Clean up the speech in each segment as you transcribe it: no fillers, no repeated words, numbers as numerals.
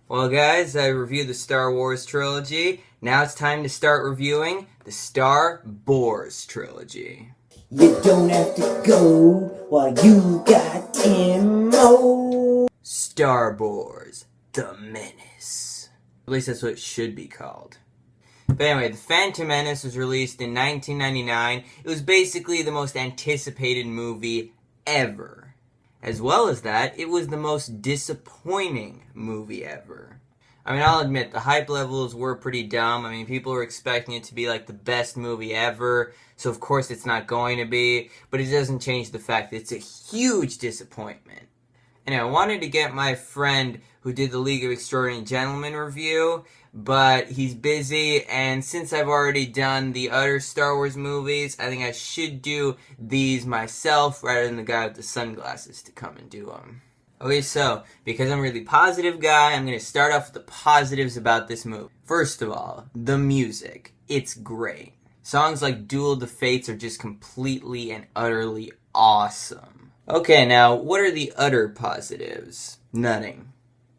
Well, guys, I reviewed the Star Wars trilogy. Now it's time to start reviewing the Star Wars trilogy. You don't have to go while you got ammo. Star Wars, the Menace. At least that's what it should be called. But anyway, The Phantom Menace was released in 1999. It was basically the most anticipated movie ever. As well as that, it was the most disappointing movie ever. I mean, I'll admit, the hype levels were pretty dumb. I mean, people were expecting it to be like the best movie ever, so of course it's not going to be, but it doesn't change the fact that it's a huge disappointment. Anyway, I wanted to get my friend who did the League of Extraordinary Gentlemen review, but he's busy, and since I've already done the other Star Wars movies, I think I should do these myself rather than the guy with the sunglasses to come and do them. Okay, so, because I'm a really positive guy, I'm going to start off with the positives about this movie. First of all, the music. It's great. Songs like Duel of the Fates are just completely and utterly awesome. Okay, now, what are the other positives? Nothing.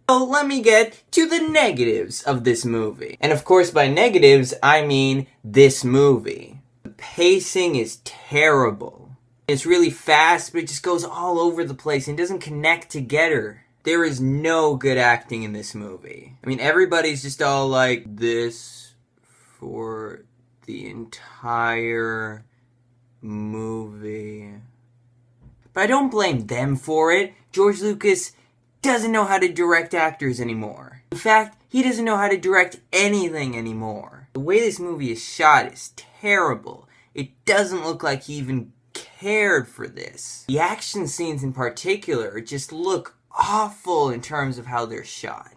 So let me get to the negatives of this movie. And of course, by negatives, I mean this movie. The pacing is terrible. It's really fast, but it just goes all over the place and doesn't connect together. There is no good acting in this movie. I mean, everybody's just all like this for the entire movie. But I don't blame them for it. George Lucas doesn't know how to direct actors anymore. In fact, he doesn't know how to direct anything anymore. The way this movie is shot is terrible. It doesn't look like he even cared for this. The action scenes in particular just look awful in terms of how they're shot.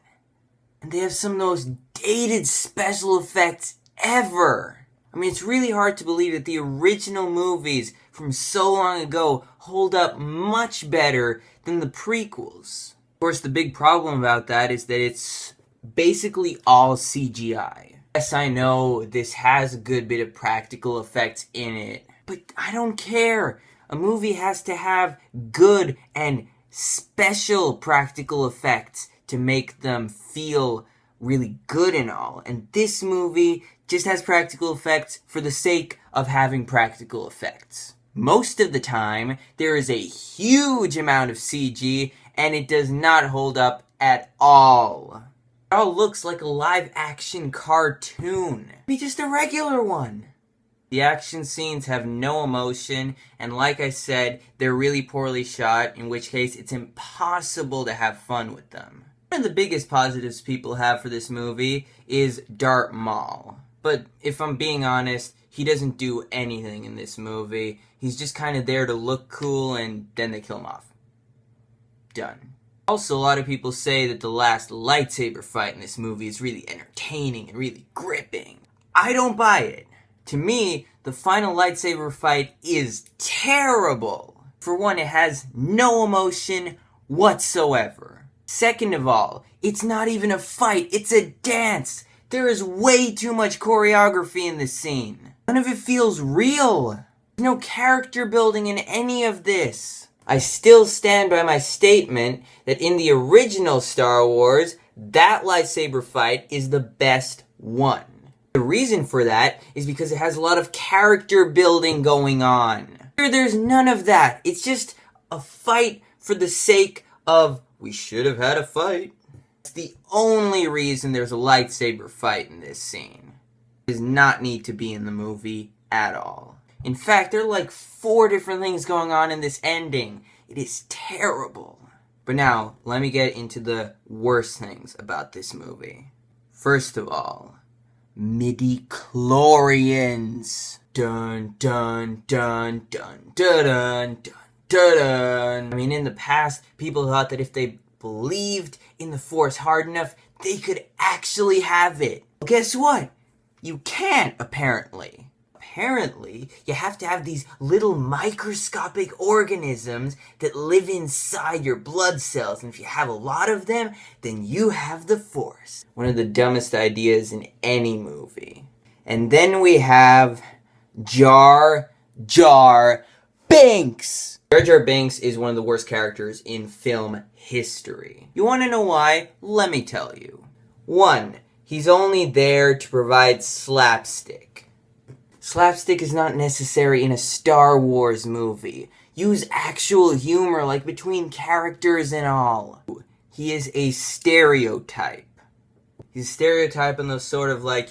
And they have some of the most dated special effects ever. I mean, it's really hard to believe that the original movies from so long ago hold up much better than the prequels. Of course, the big problem about that is that it's basically all CGI. Yes, I know this has a good bit of practical effects in it, but I don't care. A movie has to have good and special practical effects to make them feel really good and all. And this movie just has practical effects for the sake of having practical effects. Most of the time, there is a huge amount of CG, and it does not hold up at all. It all looks like a live-action cartoon. Be just a regular one. The action scenes have no emotion, and like I said, they're really poorly shot, in which case it's impossible to have fun with them. One of the biggest positives people have for this movie is Darth Maul. But if I'm being honest, he doesn't do anything in this movie. He's just kind of there to look cool, and then they kill him off. Done. Also, a lot of people say that the last lightsaber fight in this movie is really entertaining and really gripping. I don't buy it. To me, the final lightsaber fight is terrible. For one, it has no emotion whatsoever. Second of all, it's not even a fight, it's a dance. There is way too much choreography in this scene. None of it feels real. There's no character building in any of this. I still stand by my statement that in the original Star Wars, that lightsaber fight is the best one. The reason for that is because it has a lot of character building going on. Here, there's none of that. It's just a fight for the sake of, we should have had a fight. It's the only reason there's a lightsaber fight in this scene. It does not need to be in the movie at all. In fact, there are like 4 different things going on in this ending. It is terrible. But now, let me get into the worst things about this movie. First of all, midi-chlorians. Dun dun dun dun dun dun dun dun. I mean, in the past, people thought that if they believed in the Force hard enough, they could actually have it. Well, guess what? You can't, apparently. Apparently, you have to have these little microscopic organisms that live inside your blood cells, and if you have a lot of them, then you have the Force. One of the dumbest ideas in any movie. And then we have Jar Jar Binks! Jar Jar Binks is one of the worst characters in film history. You want to know why? Let me tell you. 1. He's only there to provide slapstick. Slapstick is not necessary in a Star Wars movie. Use actual humor, like between characters and all. He is a stereotype. He's a stereotype in those sort of like,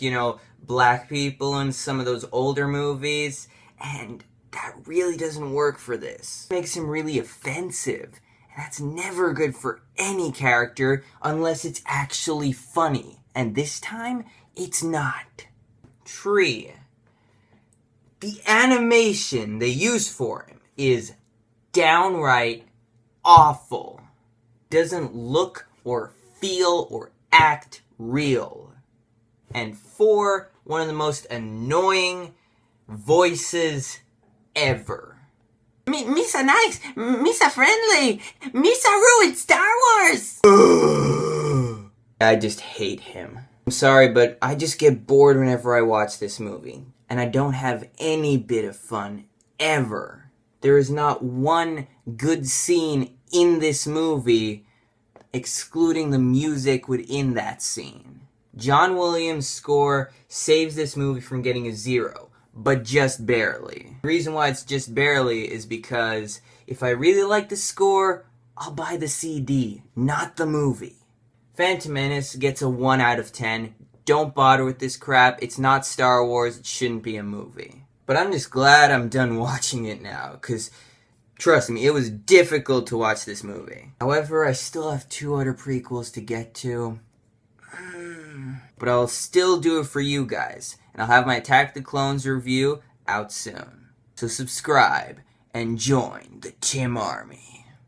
black people in some of those older movies, and that really doesn't work for this. It makes him really offensive, and that's never good for any character unless it's actually funny, and this time, it's not. 3. The animation they use for him is downright awful. Doesn't look or feel or act real. And 4, one of the most annoying voices ever. Misa nice, Misa friendly, Misa ruined Star Wars! I just hate him. I'm sorry, but I just get bored whenever I watch this movie. And I don't have any bit of fun, ever. There is not one good scene in this movie, excluding the music within that scene. John Williams' score saves this movie from getting a 0, but just barely. The reason why it's just barely is because if I really like the score, I'll buy the CD, not the movie. Phantom Menace gets a 1 out of 10. Don't bother with this crap. It's not Star Wars. It shouldn't be a movie. But I'm just glad I'm done watching it now, because trust me, it was difficult to watch this movie. However, I still have 2 other prequels to get to. But I'll still do it for you guys. And I'll have my Attack the Clones review out soon. So subscribe and join the Tim Army.